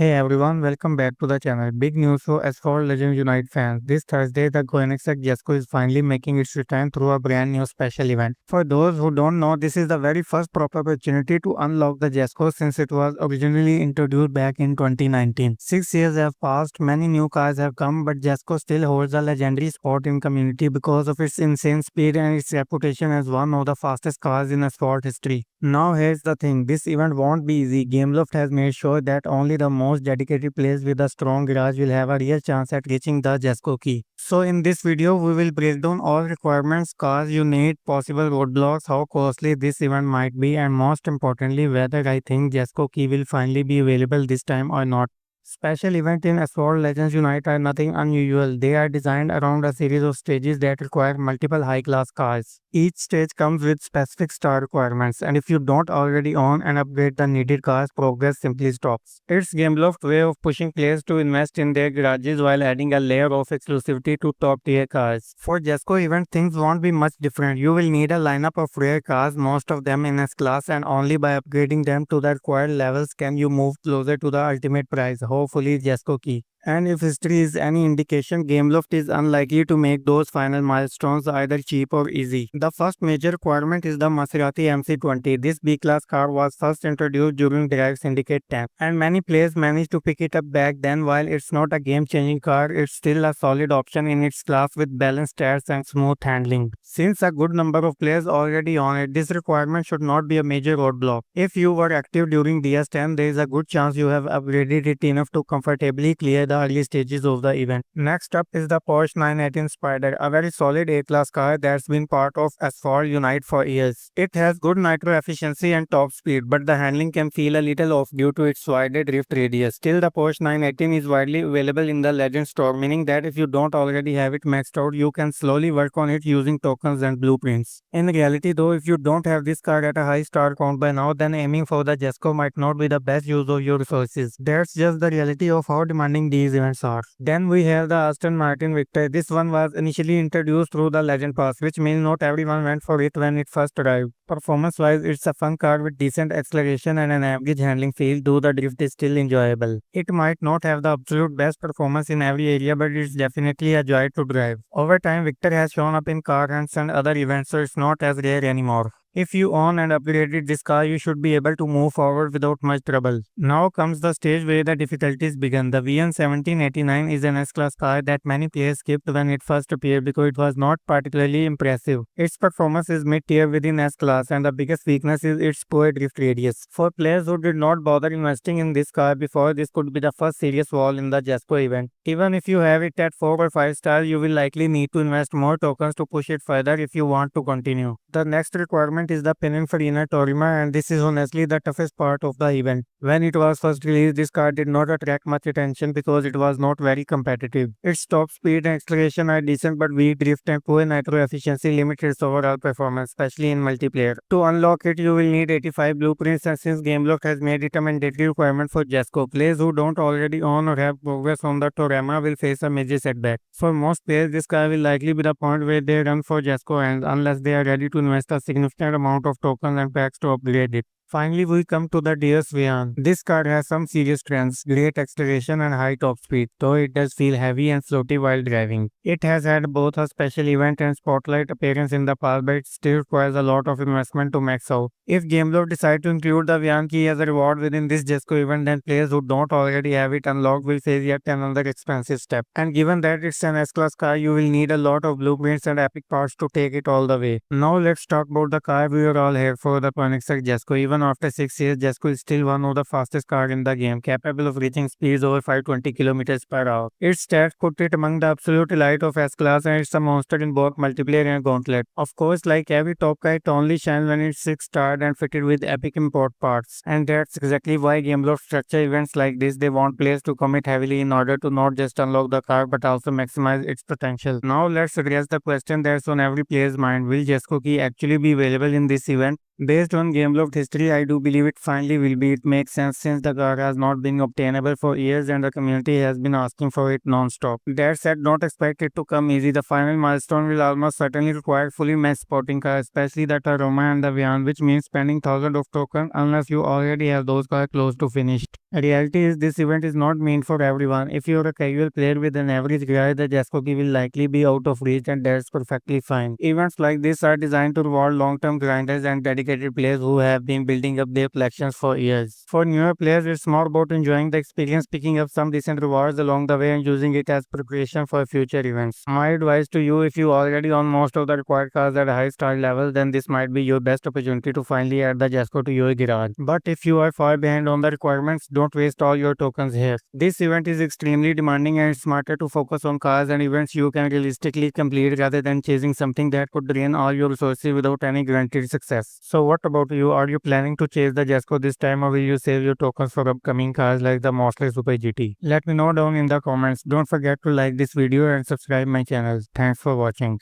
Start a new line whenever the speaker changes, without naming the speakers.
Hey everyone, welcome back to the channel. Big news for Asphalt Legends Unite fans. This Thursday, the Koenigsegg Jesko is finally making its return through a brand new special event. For those who don't know, this is the very first proper opportunity to unlock the Jesko since it was originally introduced back in 2019. 6 years have passed, many new cars have come, but Jesko still holds a legendary spot in community because of its insane speed and its reputation as one of the fastest cars in Asphalt history. Now here's the thing, this event won't be easy. Gameloft has made sure that only the most dedicated players with a strong garage will have a real chance at reaching the Jesko key. So in this video, we will break down all requirements, cars you need, possible roadblocks, how costly this event might be, and most importantly, whether I think Jesko key will finally be available this time or not. Special events in Asphalt Legends Unite are nothing unusual. They are designed around a series of stages that require multiple high-class cars. Each stage comes with specific star requirements, and if you don't already own and upgrade the needed cars, progress simply stops. It's Gameloft's way of pushing players to invest in their garages while adding a layer of exclusivity to top-tier cars. For Jesko event, things won't be much different. You will need a lineup of rare cars, most of them in S-Class, and only by upgrading them to the required levels can you move closer to the ultimate prize, hopefully Jesko key. And if history is any indication, Gameloft is unlikely to make those final milestones either cheap or easy. The first major requirement is the Maserati MC20. This B-class car was first introduced during Drive Syndicate 10, and many players managed to pick it up back then. While it's not a game-changing car, it's still a solid option in its class with balanced stats and smooth handling. Since a good number of players already own it, this requirement should not be a major roadblock. If you were active during DS10, there is a good chance you have upgraded it enough to comfortably clear the early stages of the event. Next up is the Porsche 918 Spider, a very solid A-class car that's been part of Asphalt Unite for years. It has good nitro efficiency and top speed, but the handling can feel a little off due to its wider drift radius. Still, the Porsche 918 is widely available in the Legend store, meaning that if you don't already have it maxed out, you can slowly work on it using tokens and blueprints. In reality though, if you don't have this car at a high star count by now, then aiming for the Jesko might not be the best use of your resources. That's just the reality of how demanding these events are. Then we have the Aston Martin Victor. This one was initially introduced through the Legend Pass, which means not everyone went for it when it first arrived. Performance-wise, it's a fun car with decent acceleration and an average handling feel, though the drift is still enjoyable. It might not have the absolute best performance in every area, but it's definitely a joy to drive. Over time, Victor has shown up in car hunts and other events, so it's not as rare anymore. If you own and upgraded this car, you should be able to move forward without much trouble. Now comes the stage where the difficulties begin. The VN 1789 is an S-Class car that many players skipped when it first appeared because it was not particularly impressive. Its performance is mid-tier within S-Class, and the biggest weakness is its poor drift radius. For players who did not bother investing in this car before, this could be the first serious wall in the Jesko event. Even if you have it at 4 or 5 stars, you will likely need to invest more tokens to push it further if you want to continue. The next requirement is the Pininfarina Torima, and this is honestly the toughest part of the event. When it was first released, this car did not attract much attention because it was not very competitive. Its top speed and acceleration are decent, but weak drift and poor nitro efficiency limit its overall performance, especially in multiplayer. To unlock it, you will need 85 blueprints, and since Gameloft has made it a mandatory requirement for Jesko, players who don't already own or have progress on the Torima will face a major setback. For most players, this car will likely be the point where they run for Jesko ends unless they are ready to invest a significant amount of tokens and packs to upgrade it. Finally, we come to the DS Vian. This car has some serious strengths, great acceleration and high top speed, though it does feel heavy and floaty while driving. It has had both a special event and spotlight appearance in the past, but it still requires a lot of investment to max out. If Gameloft decide to include the Vian key as a reward within this Jesko event, then players who don't already have it unlocked will face yet another expensive step. And given that it's an S-Class car, you will need a lot of blueprints and epic parts to take it all the way. Now let's talk about the car we are all here for, the Koenigsegg Jesko. Even after 6 years, Jesko is still one of the fastest cars in the game, capable of reaching speeds over 520 km per hour. Its stats put it among the absolute elite of S-Class, and it's a monster in both multiplayer and gauntlet. Of course, like every top car, it only shines when it's 6-starred and fitted with epic import parts. And that's exactly why Gameloft structure events like this. They want players to commit heavily in order to not just unlock the car but also maximize its potential. Now let's address the question that's on every player's mind. Will Jesko key actually be available in this event? Based on Gameloft history, I do believe it finally will be. It makes sense since the car has not been obtainable for years and the community has been asking for it non-stop. That said, don't expect it to come easy. The final milestone will almost certainly require fully matched sporting cars, especially the Taroma and the Vian, which means spending thousands of tokens unless you already have those cars close to finished. Reality is this event is not meant for everyone. If you're a casual player with an average guy, the Jesko key will likely be out of reach and that's perfectly fine. Events like this are designed to reward long-term grinders and dedicated players who have been building up their collections for years. For newer players, it's more about enjoying the experience, picking up some decent rewards along the way and using it as preparation for future events. My advice to you, if you already own most of the required cars at a high star level, then this might be your best opportunity to finally add the Jesko to your garage. But if you are far behind on the requirements, don't waste all your tokens here. This event is extremely demanding and it's smarter to focus on cars and events you can realistically complete rather than chasing something that could drain all your resources without any guaranteed success. So what about you? Are you planning to chase the Jesko this time or will you save your tokens for upcoming cars like the Mosley Super GT? Let me know down in the comments. Don't forget to like this video and subscribe my channel. Thanks for watching.